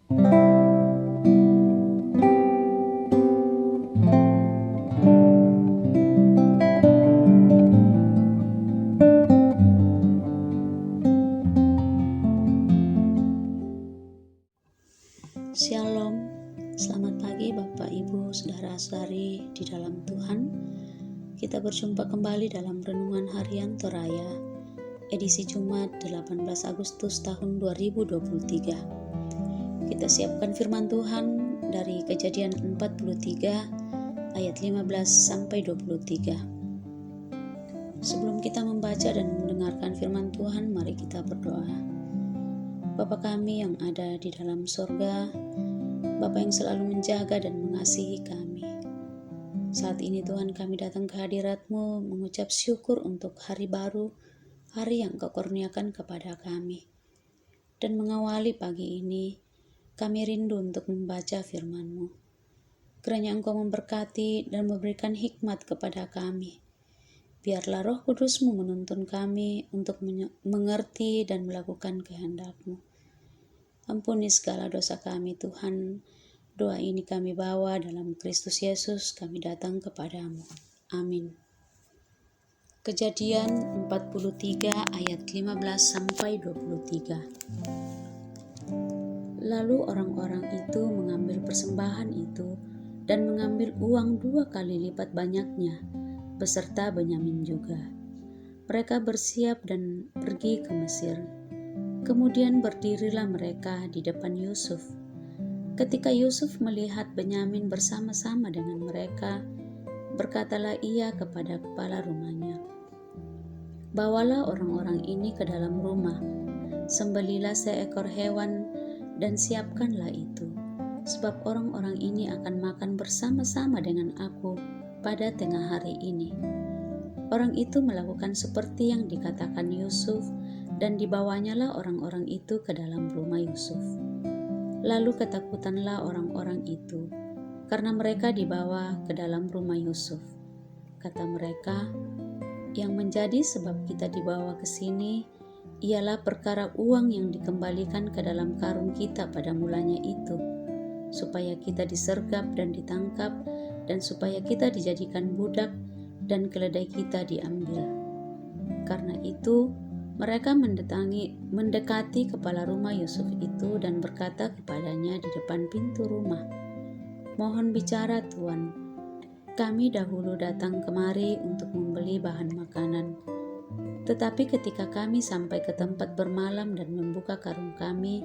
Shalom, selamat pagi Bapak Ibu, Saudara-saudari di dalam Tuhan. Kita berjumpa kembali dalam Renungan Harian Toraya, edisi Jumat 18 Agustus tahun 2023. Kita siapkan firman Tuhan dari Kejadian 43 ayat 15 sampai 23. Sebelum kita membaca dan mendengarkan firman Tuhan, mari kita berdoa. Bapa kami yang ada di dalam sorga, Bapa yang selalu menjaga dan mengasihi kami. Saat ini Tuhan, kami datang ke hadirat-Mu mengucap syukur untuk hari baru, hari yang Kau kurniakan kepada kami. Dan mengawali pagi ini, kami rindu untuk membaca firman-Mu. Kiranya Engkau memberkati dan memberikan hikmat kepada kami. Biarlah Roh Kudus-Mu menuntun kami untuk mengerti dan melakukan kehendak-Mu. Ampuni segala dosa kami Tuhan. Doa ini kami bawa dalam Kristus Yesus, kami datang kepadamu. Amin. Kejadian 43 ayat 15 sampai 23. Lalu orang-orang itu mengambil persembahan itu dan mengambil uang 2 kali lipat banyaknya, beserta Benyamin juga. Mereka bersiap dan pergi ke Mesir. Kemudian berdirilah mereka di depan Yusuf. Ketika Yusuf melihat Benyamin bersama-sama dengan mereka, berkatalah ia kepada kepala rumahnya, "Bawalah orang-orang ini ke dalam rumah, sembelilah seekor hewan dan siapkanlah itu, sebab orang-orang ini akan makan bersama-sama dengan aku pada tengah hari ini." Orang itu melakukan seperti yang dikatakan Yusuf, dan dibawanyalah orang-orang itu ke dalam rumah Yusuf. Lalu ketakutanlah orang-orang itu, karena mereka dibawa ke dalam rumah Yusuf. Kata mereka, "Yang menjadi sebab kita dibawa ke sini ialah perkara uang yang dikembalikan ke dalam karung kita pada mulanya itu, supaya kita disergap dan ditangkap, dan supaya kita dijadikan budak dan keledai kita diambil." Karena itu mereka mendekati kepala rumah Yusuf itu dan berkata kepadanya di depan pintu rumah, "Mohon bicara Tuan, kami dahulu datang kemari untuk membeli bahan makanan. Tetapi ketika kami sampai ke tempat bermalam dan membuka karung kami,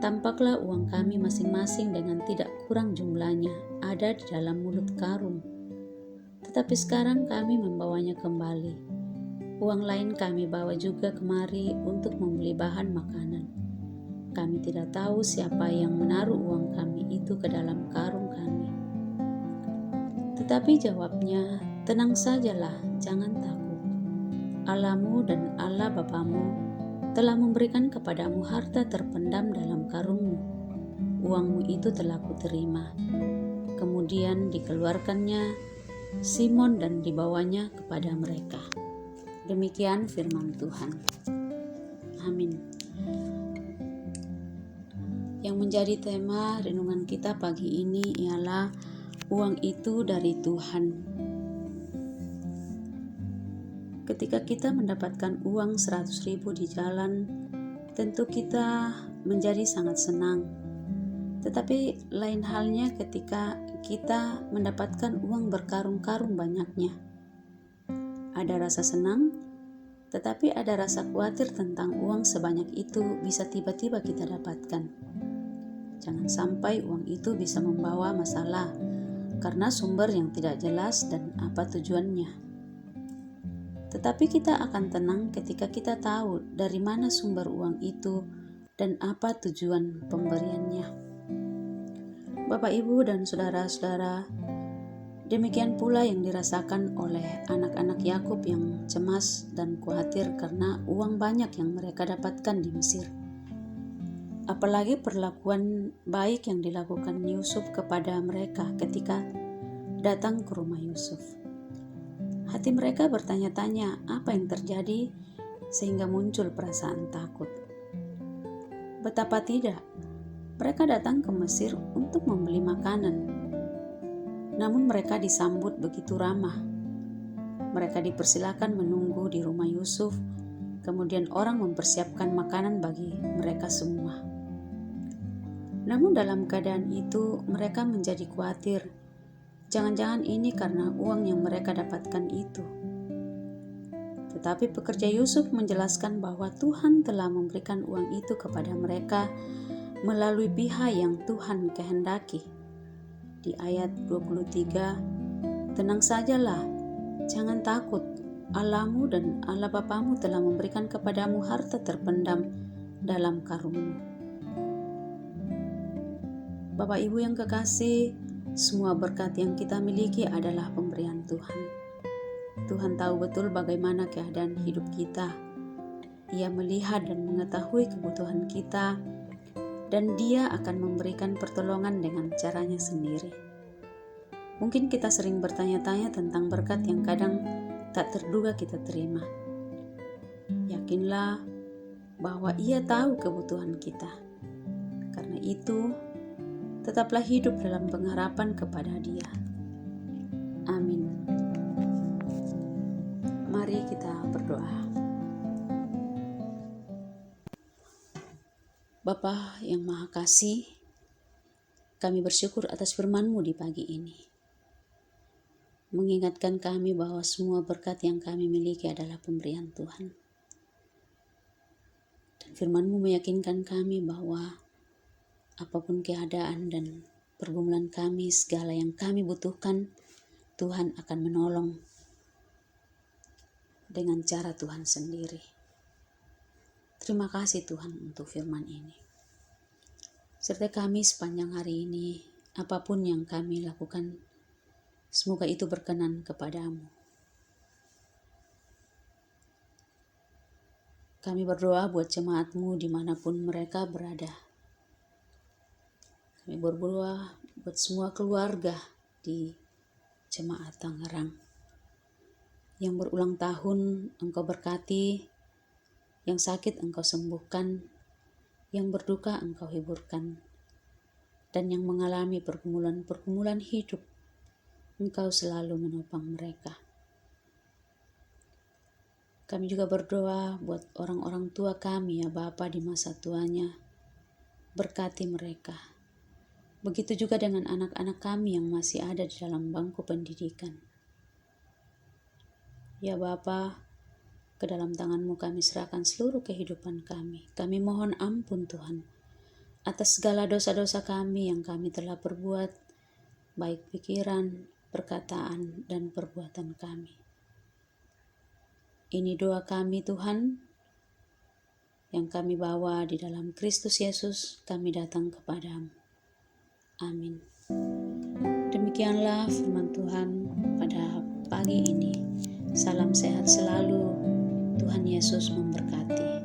tampaklah uang kami masing-masing dengan tidak kurang jumlahnya ada di dalam mulut karung. Tetapi sekarang kami membawanya kembali. Uang lain kami bawa juga kemari untuk membeli bahan makanan. Kami tidak tahu siapa yang menaruh uang kami itu ke dalam karung kami." Tetapi jawabnya, "Tenang sajalah, jangan takut. Allahmu dan Allah Bapamu telah memberikan kepadamu harta terpendam dalam karungmu. Uangmu itu telah kuterima." Kemudian dikeluarkannya Simon dan dibawanya kepada mereka. Demikian firman Tuhan. Amin. Yang menjadi tema renungan kita pagi ini ialah uang itu dari Tuhan. Ketika kita mendapatkan uang 100.000 di jalan, tentu kita menjadi sangat senang. Tetapi lain halnya ketika kita mendapatkan uang berkarung-karung banyaknya. Ada rasa senang, tetapi ada rasa khawatir tentang uang sebanyak itu bisa tiba-tiba kita dapatkan. Jangan sampai uang itu bisa membawa masalah karena sumber yang tidak jelas dan apa tujuannya. Tetapi kita akan tenang ketika kita tahu dari mana sumber uang itu dan apa tujuan pemberiannya. Bapak, Ibu, dan saudara-saudara, demikian pula yang dirasakan oleh anak-anak Yakub yang cemas dan khawatir karena uang banyak yang mereka dapatkan di Mesir. Apalagi perlakuan baik yang dilakukan Yusuf kepada mereka ketika datang ke rumah Yusuf. Hati mereka bertanya-tanya apa yang terjadi sehingga muncul perasaan takut. Betapa tidak, Mereka datang ke Mesir untuk membeli makanan. Namun mereka disambut begitu ramah. Mereka dipersilakan menunggu di rumah Yusuf, kemudian orang mempersiapkan makanan bagi mereka semua. Namun dalam keadaan itu mereka menjadi khawatir. Jangan-jangan ini karena uang yang mereka dapatkan itu. Tetapi pekerja Yusuf menjelaskan bahwa Tuhan telah memberikan uang itu kepada mereka melalui pihak yang Tuhan kehendaki. Di ayat 23, "Tenang sajalah, jangan takut. Allahmu dan Allah Bapamu telah memberikan kepadamu harta terpendam dalam karungmu." Bapak Ibu yang kekasih, semua berkat yang kita miliki adalah pemberian Tuhan. Tuhan tahu betul bagaimana keadaan hidup kita. Ia melihat dan mengetahui kebutuhan kita, dan Dia akan memberikan pertolongan dengan caranya sendiri. Mungkin kita sering bertanya-tanya tentang berkat yang kadang tak terduga kita terima. Yakinlah bahwa Ia tahu kebutuhan kita. Karena itu, tetaplah hidup dalam pengharapan kepada Dia. Amin. Mari kita berdoa. Bapa yang Maha Kasih, kami bersyukur atas firman-Mu di pagi ini. Mengingatkan kami bahwa semua berkat yang kami miliki adalah pemberian Tuhan. Dan firman-Mu meyakinkan kami bahwa apapun keadaan dan pergumulan kami, segala yang kami butuhkan, Tuhan akan menolong dengan cara Tuhan sendiri. Terima kasih Tuhan untuk firman ini. Serta kami sepanjang hari ini, apapun yang kami lakukan, semoga itu berkenan kepadamu. Kami berdoa buat jemaat-Mu dimanapun mereka berada. Kami berdoa buat semua keluarga di Jemaat Tangerang. Yang berulang tahun Engkau berkati, yang sakit Engkau sembuhkan, yang berduka Engkau hiburkan, dan yang mengalami pergumulan-pergumulan hidup, Engkau selalu menopang mereka. Kami juga berdoa buat orang-orang tua kami, ya Bapa, di masa tuanya. Berkati mereka. Begitu juga dengan anak-anak kami yang masih ada di dalam bangku pendidikan. Ya Bapa, ke dalam tangan-Mu kami serahkan seluruh kehidupan kami. Kami mohon ampun Tuhan, atas segala dosa-dosa kami yang kami telah perbuat, baik pikiran, perkataan, dan perbuatan kami. Ini doa kami Tuhan, yang kami bawa di dalam Kristus Yesus, kami datang kepadamu. Amin. Demikianlah firman Tuhan pada pagi ini. Salam sehat selalu. Tuhan Yesus memberkati.